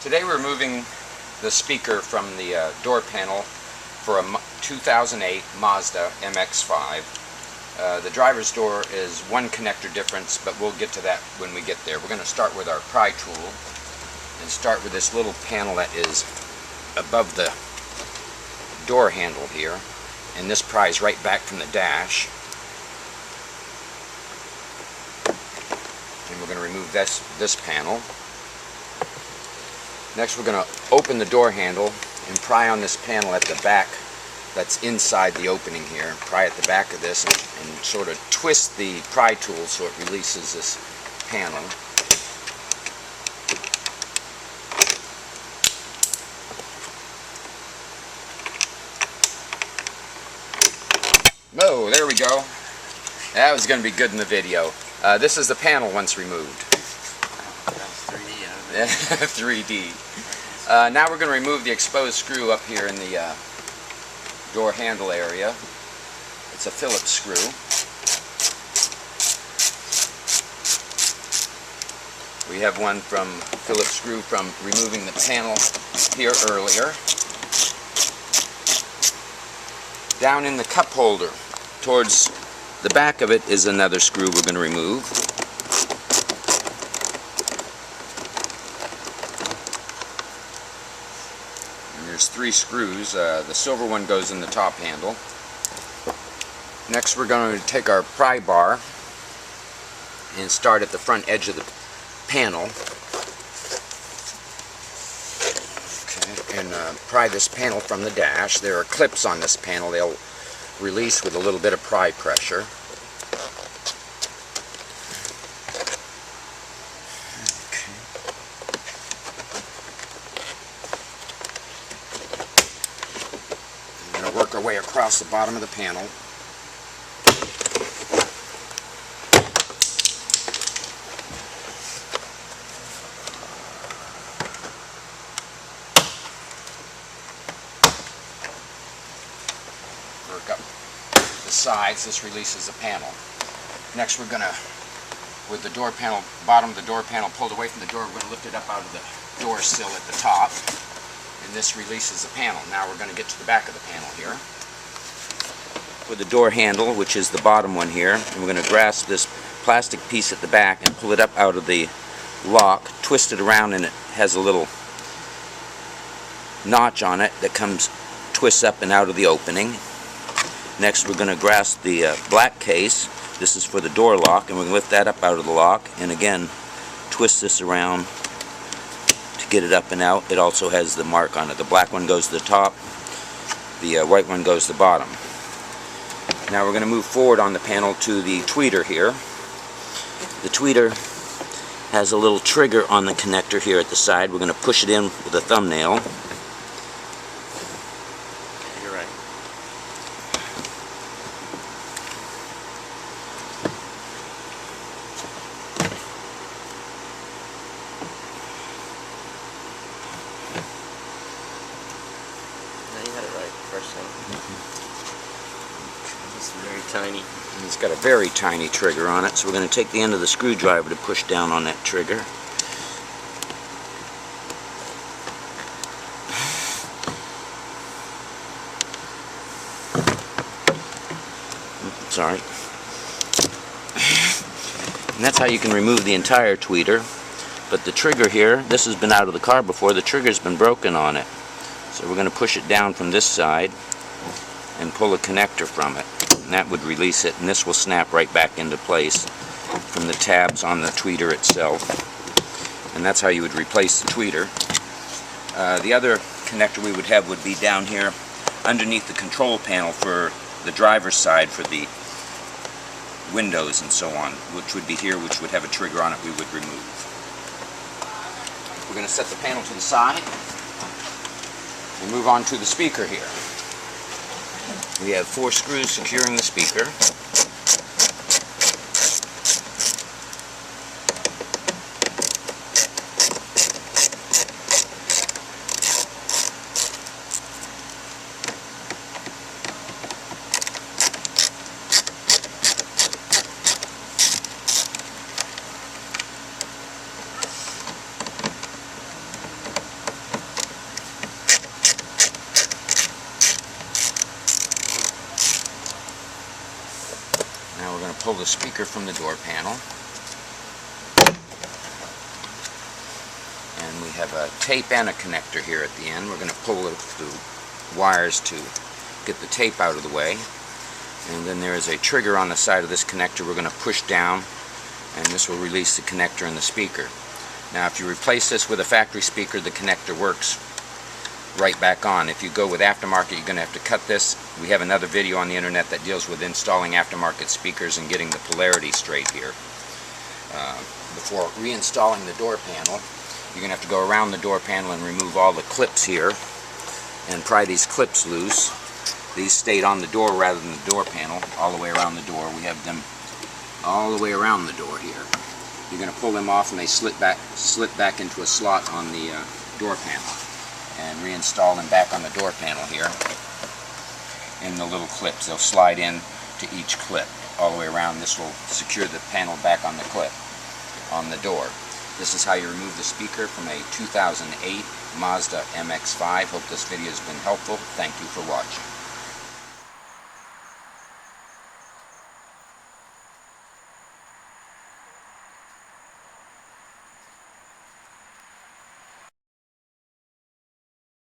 Today we're removing the speaker from the door panel for a 2008 Mazda MX-5. The driver's door is one connector difference, but we'll get to that when we get there. We're going to start with our pry tool and start with this little panel that is above the door handle here, and this pries right back from the dash. And we're going to remove this panel. Next we're going to open the door handle and pry on this panel at the back that's inside the opening here. Pry at the back of this and sort of twist the pry tool so it releases this panel. Oh, there we go. That was going to be good in the video. This is the panel once removed. 3D. Now we're going to remove the exposed screw up here in the door handle area. It's a Phillips screw. We have one from Phillips screw from removing the panel here earlier. Down in the cup holder towards the back of it is another screw we're going to remove. There's 3 screws. The silver one goes in the top handle. Next we're going to take our pry bar and start at the front edge of the panel. Okay, and pry this panel from the dash. There are clips on this panel. They'll release with a little bit of pry pressure. Work our way across the bottom of the panel. Work up the sides. This releases the panel. Next we're going to, with the door panel, bottom of the door panel pulled away from the door, we're going to lift it up out of the door sill at the top. And this releases the panel. Now we're going to get to the back of the panel here. With the door handle, which is the bottom one here, and we're going to grasp this plastic piece at the back and pull it up out of the lock, twist it around, and it has a little notch on it that twists up and out of the opening. Next we're going to grasp the black case. This is for the door lock, and we're going to lift that up out of the lock and again twist this around get it up and out. It also has the mark on it. The black one goes to the top, the white one goes to the bottom. Now we're going to move forward on the panel to the tweeter here. The tweeter has a little trigger on the connector here at the side. We're going to push it in with a thumbnail. You're right. First thing. It's very tiny. And it's got a very tiny trigger on it, so we're going to take the end of the screwdriver to push down on that trigger. Sorry. And that's how you can remove the entire tweeter. But the trigger here, this has been out of the car before, the trigger's been broken on it. So we're going to push it down from this side and pull a connector from it. And that would release it, and this will snap right back into place from the tabs on the tweeter itself. And that's how you would replace the tweeter. The other connector we would have would be down here underneath the control panel for the driver's side for the windows and so on, which would be here, which would have a trigger on it we would remove. We're going to set the panel to the side. We move on to the speaker here. We have 4 screws securing the speaker. we're going to pull the speaker from the door panel. And we have a tape and a connector here at the end. We're going to pull the wires to get the tape out of the way. And then there is a trigger on the side of this connector we're going to push down, and this will release the connector and the speaker. Now if you replace this with a factory speaker, the connector works right back on. If you go with aftermarket, you're going to have to cut this. We have another video on the internet that deals with installing aftermarket speakers and getting the polarity straight here. Before reinstalling the door panel, you're going to have to go around the door panel and remove all the clips here and pry these clips loose. These stayed on the door rather than the door panel, all the way around the door. We have them all the way around the door here. You're going to pull them off and they slip back into a slot on the door panel, and reinstall them back on the door panel here in the little clips. They'll slide in to each clip all the way around. This will secure the panel back on the clip on the door. This is how you remove the speaker from a 2008 Mazda MX-5. Hope this video has been helpful. Thank you for watching.